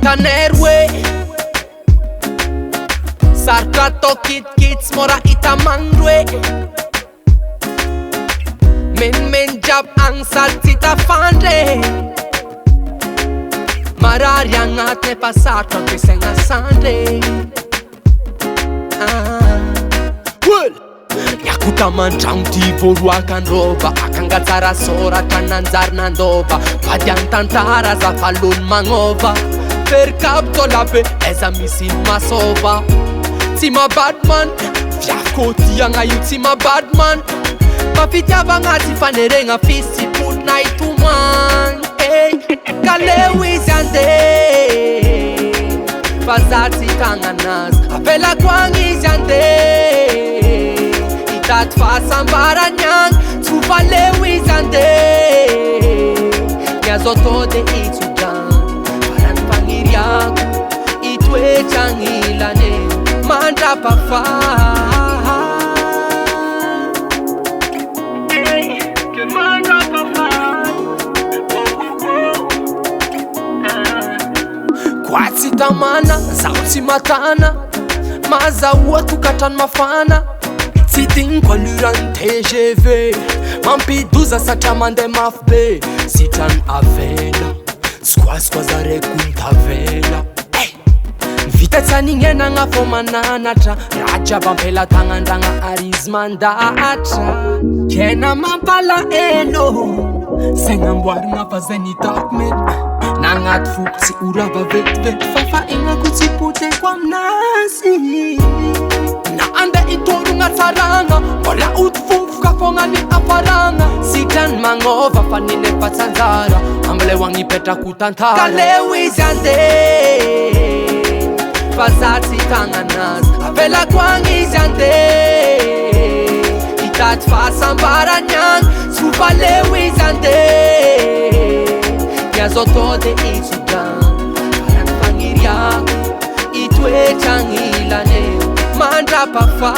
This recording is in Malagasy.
tanerwe sarkato kit mora itamangwe men jab ang saltita fande marari angate passato che senga sande yakuta mantrangti voruakandova akangatsara sora kananjarnandova padiantantara zafalon mangova per capto lape eza misi masova tima badman fiakotiagna io tima badman mafitiavagna ty faneregna fisy potna itoman kaleo izy ande fa za tsy tagnanazy apelako agny izy ande itaty fahasambarany agny tsy ho valeo izy ande niazo atao de itsodrany farany fagniriako itoetragny ilane mandrapafa Quatsi tamana, zaho tsy matana mazahoa tokatrano mafana tsy diniko alurany TGV mampidoza satria mandeha mafy be sitrany avela sikoasikoazareko ntavela vita tsy aningenagna fô mananatra raha jiaby ampelatagnandragna ary izy mandahatra kena mampalaelo sainamboarigna fa zay nitako mety nagnaty foko tsy orava vetivety fa fainako tsy poteko aminazy na ande itorogna tsaragna mbola otifofoka fogna ny aparagna sitrany magnova fa ninefa tsanjara ambileo agnipetrako tantara kaleo izy ande fa za tsy tagnanazy apelako agny izy ande itaty fahasambarany agny tsy ho valeo izy ande niazo atao de itsodrany farany fagniriako itoetragny ilaneo mandrapafa